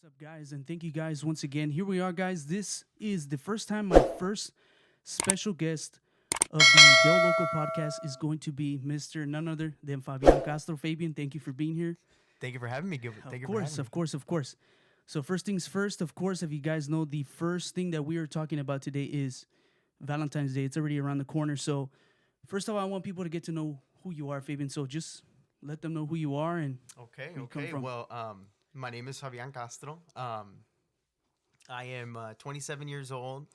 What's up, guys? And thank you guys once again. Here we are, guys. This is the first time my first special guest of the Del Local podcast is going to be Mr. none other than Fabian Castro. Fabian, thank you for being here. Thank you for having me, Gilbert. Of Thank you for course, having of course, of course. So, first things first, of course, if you guys know, the first thing that we are talking about today is Valentine's Day. It's already around the corner. So, first of all, I want people to get to know who you are, Fabian. So, just let them know who you are and me. Okay, where you come okay. from. Well, my name is Fabian Castro. I am 27 years old,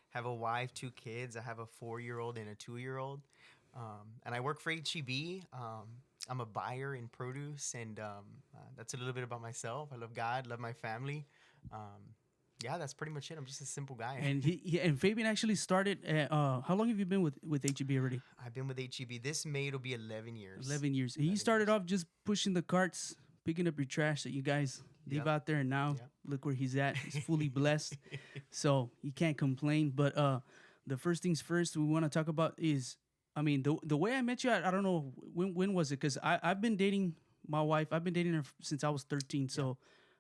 have a wife, two kids. I have a 4-year-old and a 2-year-old. And I work for HEB. I'm a buyer in produce, and that's a little bit about myself. I love God, love my family. Yeah, that's pretty much it. I'm just a simple guy. And and Fabian actually started. How long have you been with HEB already? I've been with HEB. This May it'll be 11 years. 11 years. He 11 started years. off just pushing the carts, picking up your trash that you guys leave Yep. out there, and now Yep. look where he's at. He's fully blessed, so he can't complain. But the first things first we want to talk about is, I mean, the way I met you. I don't know when was it, because I've been dating my wife. I've been dating her since I was 13. So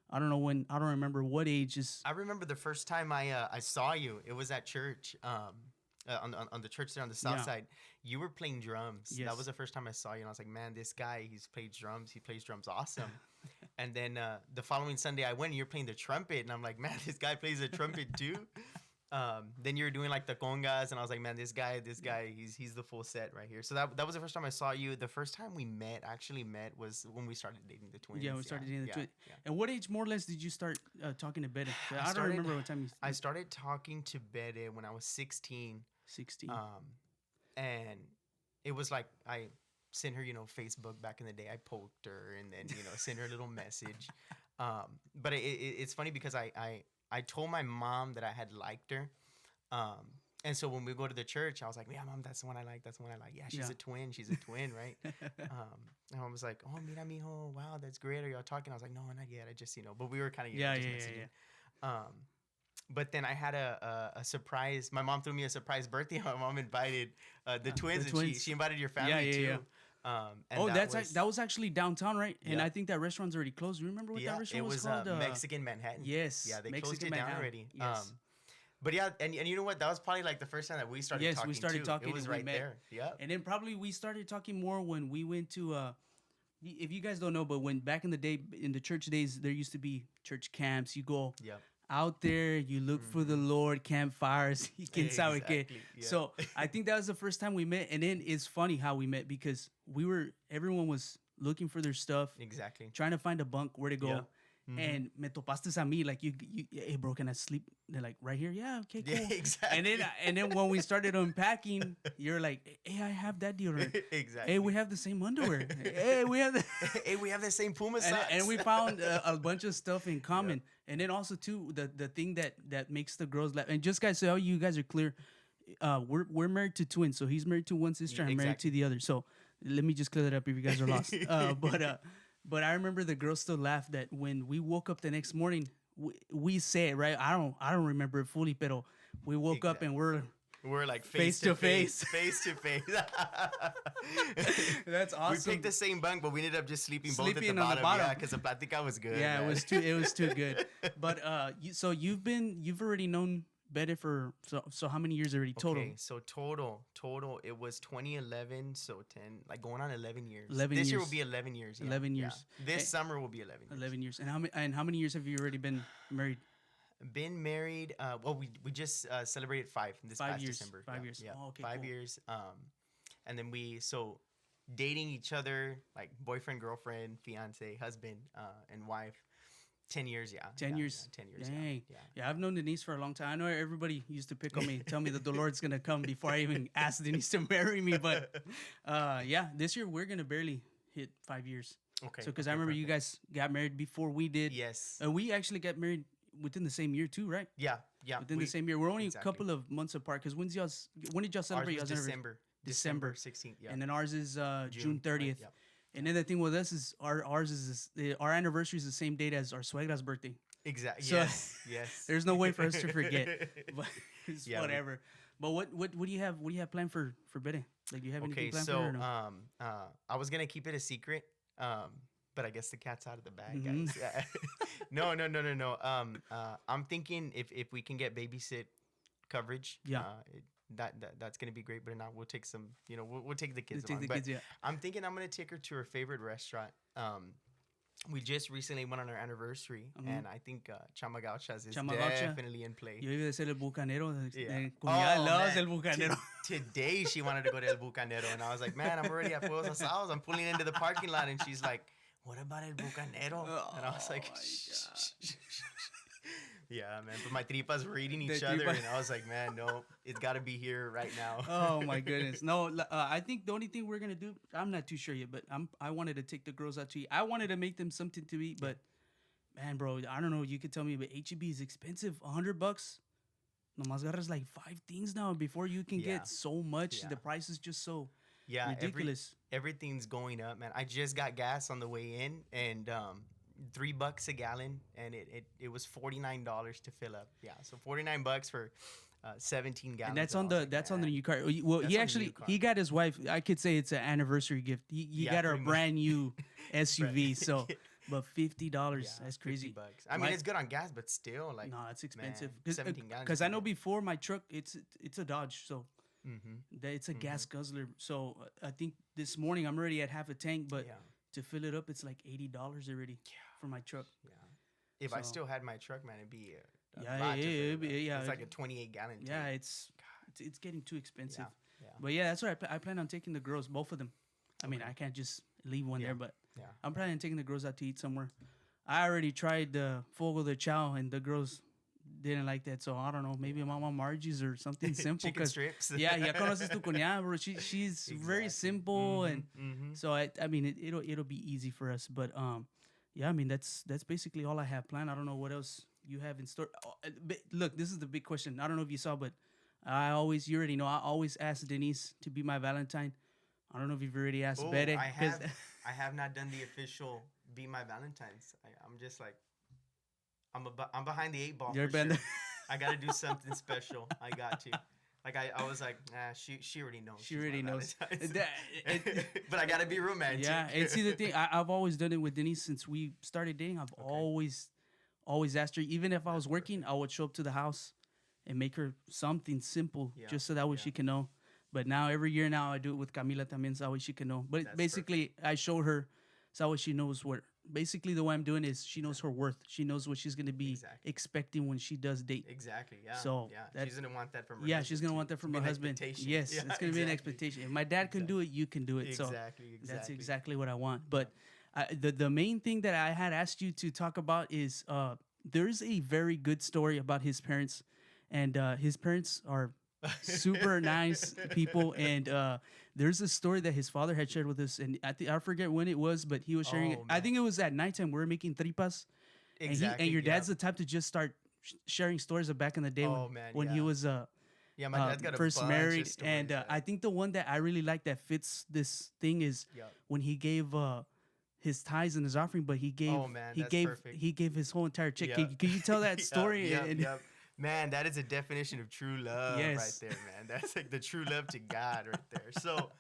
I don't know when. I don't remember what age is. I remember the first time I saw you. It was at church, on the church there on the south Yeah. side. You were playing drums. Yes. That was the first time I saw you, and I was like, man, this guy, he's plays drums. He plays drums awesome. And then the following Sunday I went, and you're playing the trumpet, and I'm like, man, this guy plays the trumpet too. Then you were doing like the congas, and I was like, man, this guy, he's the full set right here. So that was the first time I saw you. The first time we actually met, was when we started dating the twins. Yeah, we started dating the yeah, twins. yeah. And what age, more or less, did you start talking to Betty? I don't started- remember what time you. I started talking to Bede when I was 16. 16. And it was like I sent her, Facebook back in the day. I poked her and then, sent her a little message. But it's funny because I told my mom that I had liked her. And so when we go to the church, I was like, yeah, mom, that's the one I like. That's the one I like. Yeah, she's Yeah. a twin. She's a twin, right? And I was like, oh, mira, mijo. Wow, that's great. Are y'all talking? I was like, no, not yet. I just, but we were kind of, Yeah, just yeah, messaging. But then I had a surprise. My mom threw me a surprise birthday. My mom invited the twins, and twins. she invited your family Yeah, yeah, too. yeah. And Oh, that was actually downtown, right? And Yeah. I think that restaurant's already closed. You remember what yeah, that it restaurant was called? Mexican Manhattan. Yes. Yeah, they Mexican closed it down Manhattan. already. Yes. But yeah, and you know what? That was probably like the first time that we started Yes, talking. we started too. talking It was and we right met. there. Yeah. And then probably we started talking more when we went to if you guys don't know, but when back in the day, in the church days, there used to be church camps. You go Yep. out there, you look for the Lord, campfires, y quién sabe qué. Exactly, yeah. So I think that was the first time we met. And then it's funny how we met, because everyone was looking for their stuff, Exactly. trying to find a bunk where to go. Yeah. And me topaste a mí, like you, hey bro, can I sleep? They're like, right here, yeah, okay, cool. Yeah, exactly. And then when we started unpacking, you're like, hey, I have that deodorant. Exactly. Hey, we have the same underwear. Hey, we have the Hey, we have the same Puma socks. and we found a bunch of stuff in common. And then also too, the thing that makes the girls laugh. And just guys, so you guys are clear, we're married to twins. So he's married to one sister, I'm married to Exactly. the other. So let me just clear that up if you guys are lost. But I remember the girls still laughed that when we woke up the next morning, we said, right? I don't remember it fully, pero we woke up and we're We're like Face face, to to face, face to face. That's awesome. We picked the same bunk, but we ended up just sleeping both at Sleeping the on the bottom. bottom. Yeah, because I think I was good. Yeah, man. it was too good. But so you've already known Betty for so how many years already total? Okay, so total, it was 2011, so 10, like going on 11 years. 11 this year years. will be 11 years. Yeah, 11 yeah. years. This Eh, summer will be 11 years. 11 years. And how many years have you already been married? Been married. Well, we just celebrated 5 this 5 past years. December. 5 Yeah, years. Yeah, Oh, okay, 5 cool. years. And then dating each other, like boyfriend, girlfriend, fiance, husband, and wife. 10 years, yeah. 10 yeah, years. Yeah, 10 years. Dang. Yeah. Yeah, I've known Denise for a long time. I know everybody used to pick on me, tell me that the Lord's gonna come before I even asked Denise to marry me. But yeah, this year we're gonna barely hit 5 years. Okay. So because okay, I remember you perfect. guys got married before we did. Yes. We actually got married within the same year too, right? Yeah. Yeah. Within the same year. We're only exactly. a couple of months apart. Because when did y'all Ours celebrate? was Y'all's December. December. 16th. Yeah. And then ours is June 30th. Right, yeah. And then the thing with us is ours is our anniversary is the same date as our suegra's birthday. Exactly. So, Yes. Yes. There's no way for us to forget. But it's Yeah, whatever. But what do you have? What do you have planned for Betty? Like, do you have anything Okay, planned for so her? Or no? I was gonna keep it a secret, but but I guess the cat's out of the bag, Mhm. guys. Yeah. No, no, no, no, no. I'm thinking if we can get babysit coverage, Yeah. that's gonna be great. But not, we'll take some. We'll take the They kids take along. the But kids. Yeah. I'm thinking I'm gonna take her to her favorite restaurant. We just recently went on our anniversary, and I think Chama Gauchas is Chamagotcha. definitely in play. Yo iba a ser el bucanero. Yeah. Cuñada loves Man. el bucanero. Today she wanted to go to El Bucanero, and I was like, man, I'm already at Fuegos Asados. I'm pulling into the parking lot, and she's like, what about El Bucanero? And I was like, Oh my shh. Yeah, man. But my tripas were eating The each other, tripas. and I was like, man, no, it's got to be here right now. Oh my goodness. No, I think the only thing we're gonna do, I'm not too sure yet, but I wanted to take the girls out to eat. I wanted to make them something to eat, but man, bro, I don't know. You could tell me, but HEB is expensive. $100. Nomás agarras like 5 things now before you can Yeah. get so much. Yeah. The price is just so Yeah, ridiculous. everything's going up, man. I just got gas on the way in, and $3 a gallon, and it was $49 to fill up. Yeah, so $49 for 17 gallons. And that's I on was the like, that's on the man. new car. Well, That's he on the actually new car. he got his wife. I could say it's an anniversary gift. He Yeah, got her a pretty much. brand new SUV. Right. So, but $50. Yeah, That's crazy. $50. I mean, My- it's good on gas, but still, like, No, it's expensive. man, 17 gallons. Because I know before my truck, it's a Dodge, so Mm-hmm. it's a gas guzzler. So I think this morning I'm already at half a tank, but Yeah, to fill it up, it's like $80 already for my truck. yeah. If I So- still had my truck, man, it'd be a Yeah, lot to yeah, fill it'd it be- up. yeah, It's like a 28 gallon tank. Yeah, it's getting too expensive. Yeah. But yeah, that's what I plan on taking the girls, both of them. I mean, I can't just leave one Yeah. there, but Yeah. I'm planning on taking the girls out to eat somewhere. I already tried the Fogo de Chao, and the girls didn't like that. So I don't know, maybe Mama Margie's or something simple. Chicken 'Cause- strips. yeah, ya conoces tu cuñada, bro. She's very Exactly. simple, and Mhm. so I mean it'll be easy for us. But yeah, I mean that's basically all I have planned. I don't know what else you have in store. Oh, but look, this is the big question. I don't know if you saw, but you already know, I always ask Denise to be my Valentine. I don't know if you've already asked Oh, Bede. I 'cause- I have not done the official Be My Valentine's. I'm just like, I'm behind the 8 ball. You're For sure. behind I gotta do something special. I got to. Like I was like, nah, she already knows. She she's my already knows. Valentine's. That- But I gotta be romantic. Yeah, and see the thing, I've always done it with Denise since we started dating. I've always asked her, even if I was working, I would show up to the house and make her something simple, Yeah, just so that way yeah. she can know. But now every year now I do it with Camila también, so that way she can know. But That's basically, I show her so that way she knows what. Basically, the way I'm doing is she knows her worth. She knows what she's gonna be Exactly. expecting when she does date. Exactly. Yeah. So, yeah, that- she's gonna want that from her. Yeah, husband she's gonna too. want that It's from gonna her be an husband. expectation. Yes, Yeah, it's gonna be an exactly. expectation. If my dad can do it, you can do it. So Exactly. that's exactly what I want. But the main thing that I had asked you to talk about is there's a very good story about his parents, and his parents are super nice people. And there's a story that his father had shared with us, and I forget when it was, but he was sharing it. Oh, I man. think it was at nighttime. We were making tripas, Exactly. and your yeah. dad's the type to just start sharing stories of back in the day Oh, man, when he yeah. was Yeah, my dad's got a first bunch married, of stories, and yeah. I think the one that I really like that fits this thing is Yup. when he gave his tithes and his offering, but he gave Oh, man, he that's gave perfect. he gave his whole entire check. Yeah. Can you tell that Yup, story? yup, And- yup. Man, that is a definition of true love Yes. right there, man. That's like the true love to God right there. So,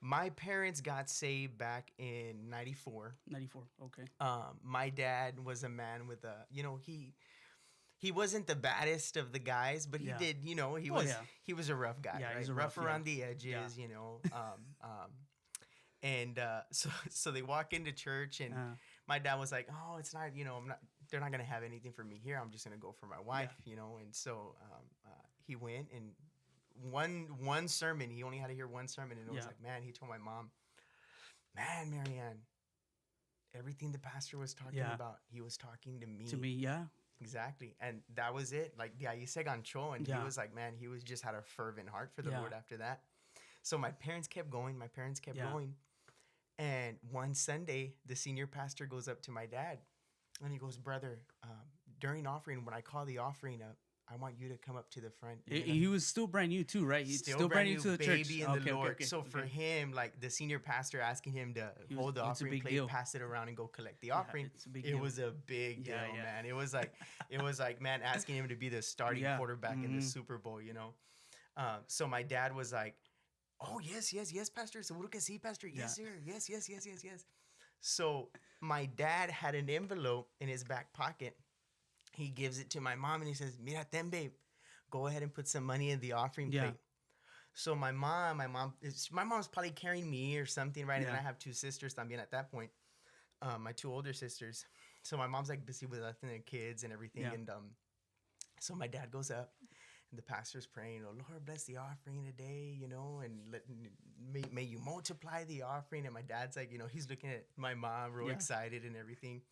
my parents got saved back in 94. 94. Okay. My dad was a man with a, he wasn't the baddest of the guys, but he Yeah. did, he Oh, was yeah. he was a rough guy, Yeah, right? he's a rough rough, around yeah. the edges, Yeah. And so they walk into church, and my dad was like, "Oh, it's not, they're not gonna have anything for me here. I'm just gonna go for my wife, And so he went, and one sermon, he only had to hear one sermon, and it was Yeah. like, man, he told my mom, man, Marianne, everything the pastor was talking Yeah. about, he was talking to me. To me, yeah. Exactly. And that was it. Like, de ahí se ganchó. And Yeah. he was like, man, he was just had a fervent heart for the Yeah. Lord after that. So my parents kept going. Yeah. Going. And one Sunday, the senior pastor goes up to my dad and he goes, brother, during offering, when I call the offering up, I want you to come up to the front. You're gonna- He was still brand new too, right? He's still brand new to the church. baby in the Lord. So for him, like the senior pastor asking him to hold the it's a offering big plate, deal. pass it around, and go collect the offering, it's a big it deal. was a big deal, Yeah, yeah. man. It was like, man, asking him to be the starting Yeah. quarterback in the Mhm. Super Bowl, So my dad was like, oh, yes, pastor. Seguro que sí, pastor. Yes, Yeah. sir. Yes. So my dad had an envelope in his back pocket. He gives it to my mom and he says, "Mira, ten, babe. Go ahead and put some money in the offering Yeah. plate." So my mom's probably carrying me or something, right? And then Yeah. I have two sisters también at that point, my two older sisters. So my mom's like busy with us and the kids and everything. Yeah. And so my dad goes up and the pastor's praying, "Oh Lord, bless the offering today, and may you multiply the offering." And my dad's like, he's looking at my mom real Yeah. excited and everything.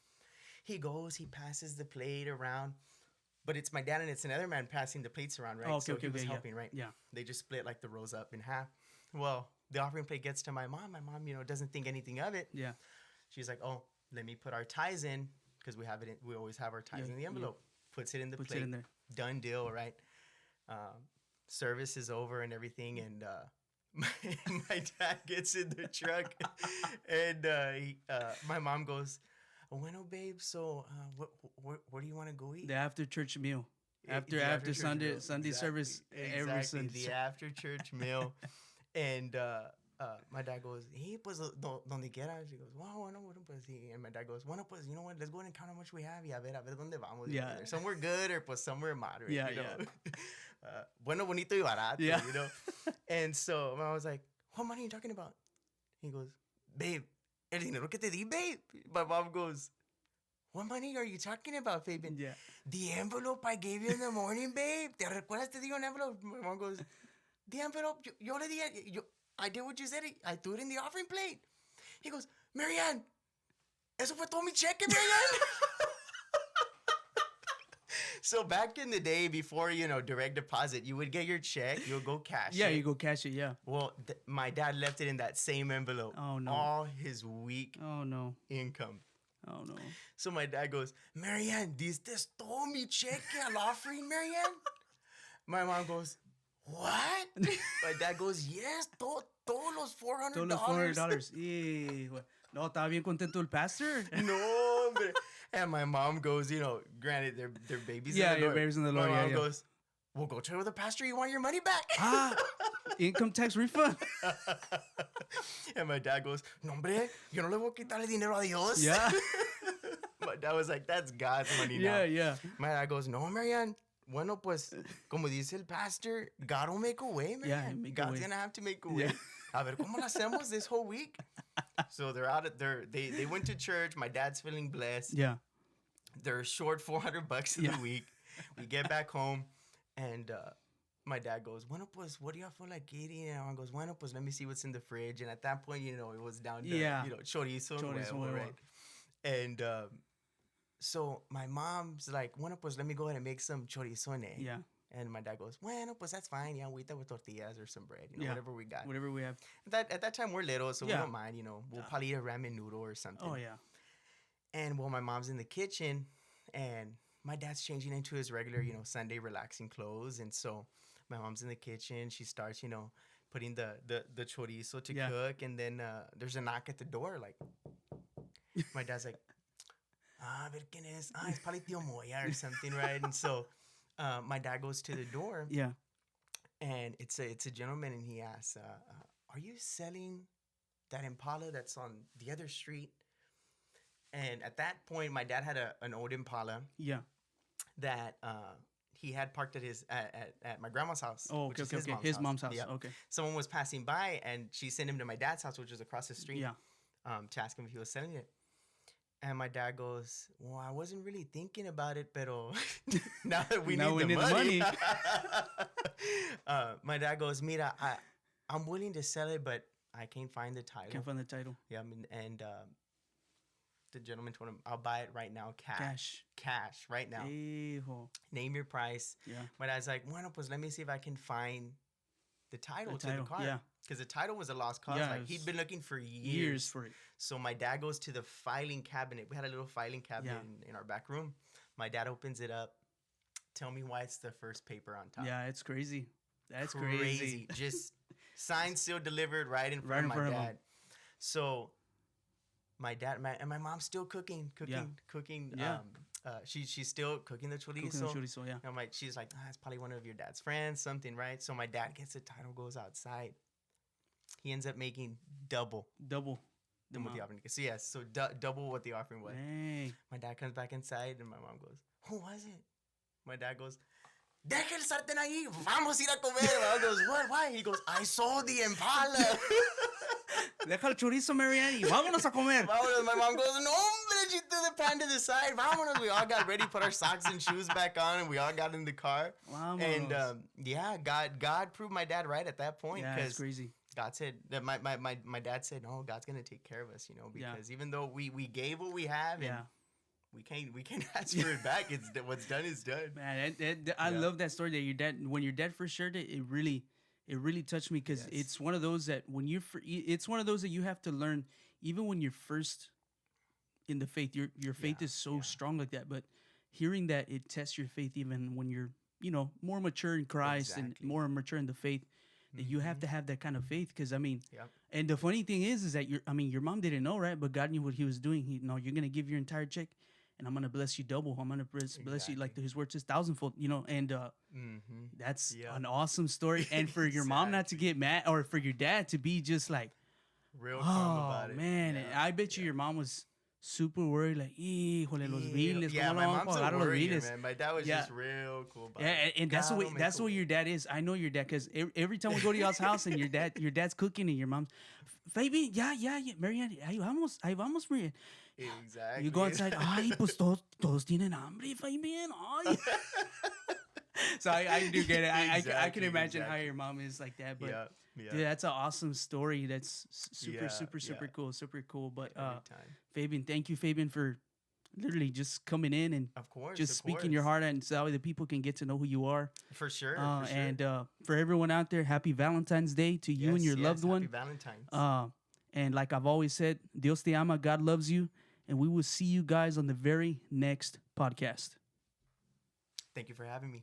He goes, he passes the plate around. But it's my dad and it's another man passing the plates around, right? Oh, okay, So okay, he was okay, yeah. helping, right? Yeah. They just split like the rows up in half. Well, the offering plate gets to my mom. My mom, doesn't think anything of it. Yeah. She's like, "Oh, let me put our ties in," because we always have our ties Yeah, in the yeah. envelope. Puts it in the Puts plate. it in there. Done deal, right? Service is over and everything, and my dad gets in the truck, and my mom goes, "Bueno, babe, so where do you want to go eat?" The after church meal. After The after church Sunday meal. Sunday service every Exactly. Sunday. The after church meal. And my dad goes, "Hey, pues, donde quiera." She goes, "Wow, bueno, pues, sí." And my dad goes, "Bueno, pues, you know what? Let's go ahead and count how much we have. Y a ver dónde vamos. Yeah. Either somewhere good or pues somewhere moderate. Yeah, you know? yeah. Bueno, bonito y barato, Yeah. And so I was like, "What money are you talking about?" He goes, "Babe, el dinero que te di, babe." My mom goes, "What money are you talking about, Fabian?" Yeah. "The envelope I gave you in the morning, babe. ¿Te recuerdas te di un envelope?" My mom goes, "The envelope, yo le di, I did what you said. I threw it in the offering plate." He goes, "Marianne, eso fue todo mi cheque, Marianne." So back in the day, before, direct deposit, you would get your check, you would go cash Yeah, it. you go cash it, yeah. Well, my dad left it in that same envelope. Oh, no. All his week Oh no. income. Oh no. So my dad goes, "Marianne, diste todo mi cheque al offering, Marianne?" My mom goes, "What?" My dad goes, "Yes, todos los $400. Todos los $400. No, estaba bien contento el pastor. No, hombre. And my mom goes, granted, they're babies Yeah, in the your Lord. babies in the My Lord, mom yeah. goes, "Well, go tell the pastor you want your money back." Income tax refund. And my dad goes, "No, hombre, yo no le voy a quitar el dinero a Dios." Yeah. My dad was like, "That's God's money now." Yeah, yeah. My dad goes, "No, Marianne. Bueno, pues, como dice el pastor, God will make a way, man. Yeah, he'll make a God's way. gonna have to make a way." Yeah. A ver, ¿cómo lo hacemos this whole week? So they're out at they went to church. My dad's feeling blessed. Yeah. They're short $400 in Yeah. the week. We get back home, and my dad goes, "Bueno, pues, what do y'all feel like eating?" And I goes, "Bueno, pues, let me see what's in the fridge." And at that point, it was down to, Yeah. Chorizo and Chorizo huevo, and right? And so my mom's like, "Bueno, pues, let me go ahead and make some chorizo and egg." Yeah. And my dad goes, "Bueno, pues, that's fine. Yeah, agüita with tortillas or some bread, Yeah. whatever we got." Whatever we have. At that time, we're little, so we Yeah. don't mind, We'll probably eat a ramen noodle or something. Oh yeah. And my mom's in the kitchen, and my dad's changing into his regular, Sunday relaxing clothes. And so my mom's in the kitchen. She starts, putting the chorizo to Yeah. cook. And then there's a knock at the door. Like, my dad's like, "A ver quién es? It's probably Tío Moya or something, right?" And so my dad goes to the door, Yeah. and it's a gentleman, and he asks, "Are you selling that Impala that's on the other street?" And at that point, my dad had an old Impala Yeah. that he had parked at my grandma's house. Oh, which okay, is okay, okay. His mom's house. Yep. Okay. Someone was passing by, and she sent him to my dad's house, which was across the street, Yeah. to ask him if he was selling it. And my dad goes, "Well, I wasn't really thinking about it, pero now that we Now need we the need the money." money. My dad goes, "Mira, I'm willing to sell it, but I can't find the title." Can't find the title. Yeah, and the gentleman told him, "I'll buy it right now, cash right now. Hijo. Name your price." Yeah. My dad's like, "Bueno, pues let me see if I can find the title to the car." Yeah. Because the title was a lost cause. Yeah, Like, it he'd was been looking for Years years. for it. So my dad goes to the filing cabinet. We had a little filing cabinet in our back room. My dad opens it up. Tell me why it's the first paper on top. Yeah, it's crazy. That's crazy. Just signed, sealed, delivered right in front of my dad. So my dad and my mom's still cooking. Yeah. She's still cooking the chorizo. Cooking the chorizo, yeah. And she's like, "It's probably one of your dad's friends, something, right?" So my dad gets the title, goes outside. He ends up making double. than what the offering. So yes, so double what the offering was. Dang. My dad comes back inside and my mom goes, "Who was it?" My dad goes, "Deja el sartén ahí, vamos a ir a comer." My mom goes, "What? Why?" He goes, "I sold the Impala." Deja el chorizo, Mariani. Vámonos a comer. Vámonos. My mom goes, "No, hombre," she threw the pan to the side. Vámonos. We all got ready, put our socks and shoes back on, and we all got in the car. Vámonos. And yeah, God proved my dad right at that point. Yeah, it's crazy. God said that my dad said, "No, God's gonna take care of us," because even though we gave what we have, and we can't ask for it back. It's what's done is done. Man, I love that story that your dad, when your dad first shared it, it really touched me because it's one of those that it's one of those that you have to learn even when you're first in the faith. Your faith is so strong like that, but hearing that it tests your faith even when you're more mature in Christ and more mature in the faith. That you have to have that kind of faith because and the funny thing is that your mom didn't know, right? But God knew what He was doing. You're gonna give your entire check, and I'm gonna bless you double. I'm gonna bless you like His word says thousandfold. And that's an awesome story. And for your mom not to get mad, or for your dad to be just like real calm about it. Man, and I bet you your mom was super worried, like, híjole, los biles. Yeah, my mom's a worrier, man. My dad was just real cool about it. And that's the way your dad is. I know your dad, because every time we go to y'all's house and your dad's cooking and your mom's, Fabian, yeah, Marianne, ahí vamos, Marianne. Exactly. You go inside, ay, pues todos tienen hambre, Fabian, ay. So I do get it. I can imagine how your mom is like that, but dude, that's an awesome story. That's super cool. But Fabian, thank you, Fabian, for literally just coming in and just speaking your heart out, and so that the people can get to know who you are. For sure. And for everyone out there, happy Valentine's Day to you and your loved one. Happy Valentine's. And like I've always said, Dios te ama, God loves you, and we will see you guys on the very next podcast. Thank you for having me.